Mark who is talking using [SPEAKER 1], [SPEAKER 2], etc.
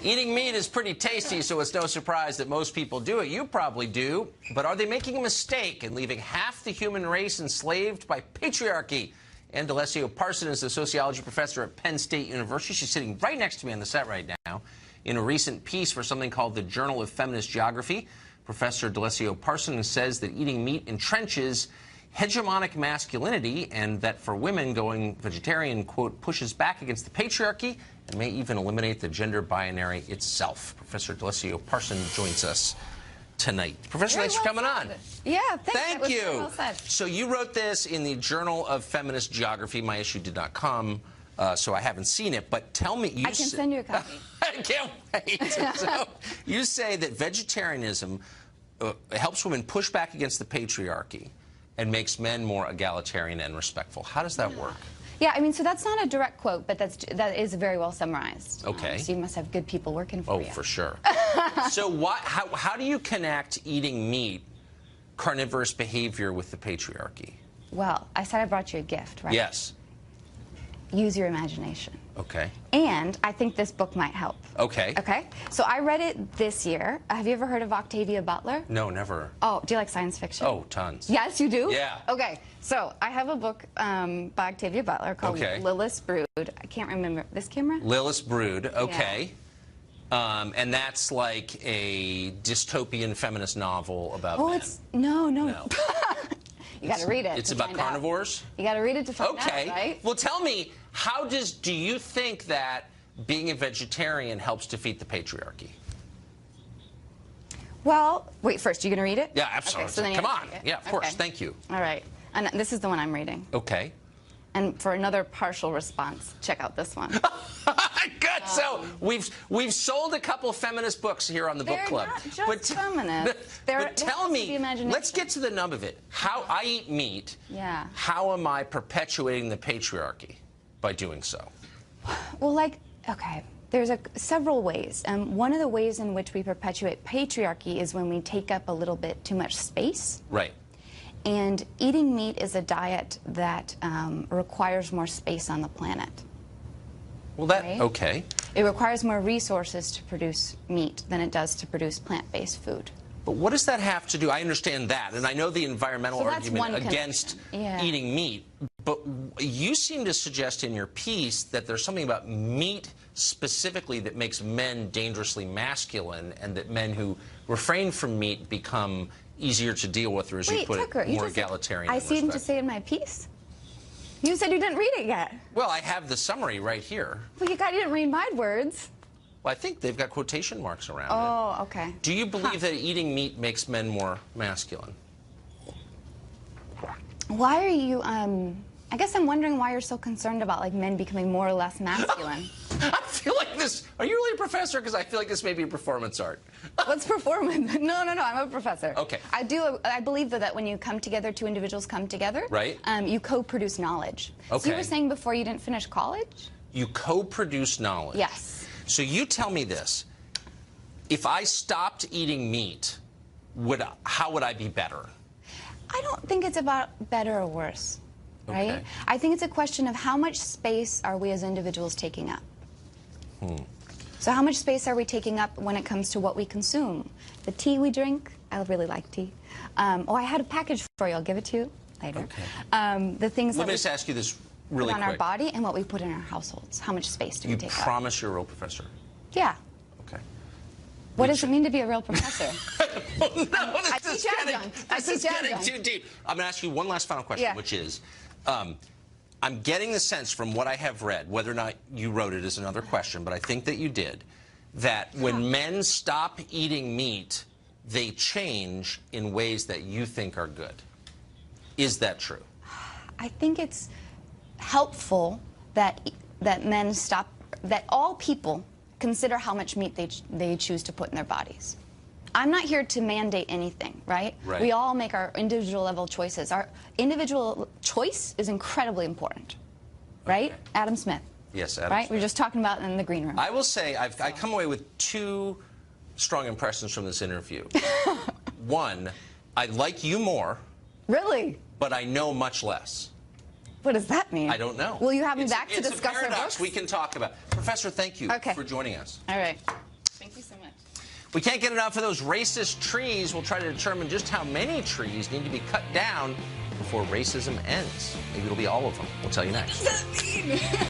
[SPEAKER 1] Eating meat is pretty tasty, so it's no surprise that most people do it. You probably do. But are they making a mistake in leaving half the human race enslaved by patriarchy? Ann D'Alessio Parson is a sociology professor at Penn State University. She's sitting right next to me on the set right now. In a recent piece for something called the Journal of Feminist Geography, Professor D'Alessio Parson says that eating meat entrenches hegemonic masculinity, and that for women, going vegetarian, quote, pushes back against the patriarchy and may even eliminate the gender binary itself. Professor D'Alessio Parson joins us tonight. Professor, thanks for coming on.
[SPEAKER 2] Yeah, thanks.
[SPEAKER 1] Thank you.
[SPEAKER 2] Well said.
[SPEAKER 1] So you wrote this in the Journal of Feminist Geography. My issue did not come, so I haven't seen it. But tell me,
[SPEAKER 2] I can send you a copy.
[SPEAKER 1] I can't wait. So you say that vegetarianism helps women push back against the patriarchy and makes men more egalitarian and respectful. How does that work?
[SPEAKER 2] Yeah, I mean, so that's not a direct quote, but that is very well summarized.
[SPEAKER 1] Okay.
[SPEAKER 2] So you must have good people working for you.
[SPEAKER 1] Oh, for sure. So how do you connect eating meat, carnivorous behavior, with the patriarchy?
[SPEAKER 2] Well, I said I brought you a gift, right?
[SPEAKER 1] Yes.
[SPEAKER 2] Use your imagination.
[SPEAKER 1] Okay.
[SPEAKER 2] And I think this book might help.
[SPEAKER 1] Okay.
[SPEAKER 2] Okay? So I read it this year. Have you ever heard of Octavia Butler?
[SPEAKER 1] No, never.
[SPEAKER 2] Oh, do you like science fiction?
[SPEAKER 1] Oh, tons.
[SPEAKER 2] Yes, you do?
[SPEAKER 1] Yeah.
[SPEAKER 2] Okay. So I have a book by Octavia Butler called Lilith's Brood. I can't remember. This camera?
[SPEAKER 1] Lilith's Brood. Okay. Yeah. And that's like a dystopian feminist novel about men.
[SPEAKER 2] No. You got to read it.
[SPEAKER 1] It's about carnivores?
[SPEAKER 2] You got to read it to find out,
[SPEAKER 1] right?
[SPEAKER 2] Okay.
[SPEAKER 1] Well, tell me, do you think that being a vegetarian helps defeat the patriarchy?
[SPEAKER 2] Well, wait, first, you going to read it?
[SPEAKER 1] Yeah, absolutely.
[SPEAKER 2] Okay, so then
[SPEAKER 1] come on. Yeah, of course. Thank you.
[SPEAKER 2] All right. And this is the one I'm reading.
[SPEAKER 1] Okay.
[SPEAKER 2] And for another partial response, check out this one.
[SPEAKER 1] Good. So we've sold a couple feminist books here on the book club.
[SPEAKER 2] They're not just feminist.
[SPEAKER 1] But tell me, let's get to the nub of it. How I eat meat.
[SPEAKER 2] Yeah.
[SPEAKER 1] How am I perpetuating the patriarchy by doing so?
[SPEAKER 2] Well, okay, there's several ways. One of the ways in which we perpetuate patriarchy is when we take up a little bit too much space.
[SPEAKER 1] Right.
[SPEAKER 2] And eating meat is a diet that requires more space on the planet.
[SPEAKER 1] Well, okay.
[SPEAKER 2] It requires more resources to produce meat than it does to produce plant-based food.
[SPEAKER 1] But what does that have to do? I understand that, and I know the environmental argument against eating meat, but you seem to suggest in your piece that there's something about meat specifically that makes men dangerously masculine, and that men who refrain from meat become easier to deal with, or as you put it, more egalitarian.
[SPEAKER 2] I seem to say in my piece. You said you didn't read it yet.
[SPEAKER 1] Well, I have the summary right here.
[SPEAKER 2] Well, you didn't read my words.
[SPEAKER 1] Well, I think they've got quotation marks around it.
[SPEAKER 2] Oh, okay.
[SPEAKER 1] Do you believe that eating meat makes men more masculine?
[SPEAKER 2] Why are you, I guess I'm wondering why you're so concerned about, men becoming more or less masculine.
[SPEAKER 1] I feel like this, are you really a professor? Because I feel like this may be performance art.
[SPEAKER 2] What's performance? No, I'm a professor.
[SPEAKER 1] Okay.
[SPEAKER 2] I believe that when you come together, two individuals come together,
[SPEAKER 1] right?
[SPEAKER 2] You co-produce knowledge.
[SPEAKER 1] Okay.
[SPEAKER 2] So you were saying before you didn't finish college?
[SPEAKER 1] You co-produce knowledge.
[SPEAKER 2] Yes.
[SPEAKER 1] So you tell me this. If I stopped eating meat, how would I be better?
[SPEAKER 2] I don't think it's about better or worse, right?
[SPEAKER 1] Okay.
[SPEAKER 2] I think it's a question of how much space are we as individuals taking up. So how much space are we taking up when it comes to what we consume? The tea we drink, I really like tea. I had a package for you. I'll give it to you later.
[SPEAKER 1] Okay.
[SPEAKER 2] The things
[SPEAKER 1] Let me just ask you this really quick.
[SPEAKER 2] On our body and what we put in our households. How much space do we take up?
[SPEAKER 1] You promise you're a real professor?
[SPEAKER 2] Yeah.
[SPEAKER 1] Okay.
[SPEAKER 2] What does it mean to be a real professor?
[SPEAKER 1] No, this is getting too deep. I'm going to ask you one last final question, which is, I'm getting the sense from what I have read, whether or not you wrote it is another question, but I think that you did, that when men stop eating meat, they change in ways that you think are good. Is that true?
[SPEAKER 2] I think it's helpful that men stop, that all people consider how much meat they choose to put in their bodies. I'm not here to mandate anything, right? We all make our individual level choices. Our individual choice is incredibly important, right? Adam Smith.
[SPEAKER 1] Yes, Adam
[SPEAKER 2] Smith.
[SPEAKER 1] We
[SPEAKER 2] were just talking about it in the green room.
[SPEAKER 1] I will say I come away with two strong impressions from this interview. One, I like you more.
[SPEAKER 2] Really?
[SPEAKER 1] But I know much less.
[SPEAKER 2] What does that mean?
[SPEAKER 1] I don't know.
[SPEAKER 2] Will you have me back to discuss
[SPEAKER 1] our books?
[SPEAKER 2] It's a paradox
[SPEAKER 1] we can talk about. Professor, thank you for joining us.
[SPEAKER 2] All right.
[SPEAKER 1] We can't get enough of those racist trees. We'll try to determine just how many trees need to be cut down before racism ends. Maybe it'll be all of them. We'll tell you next.
[SPEAKER 2] What does that mean?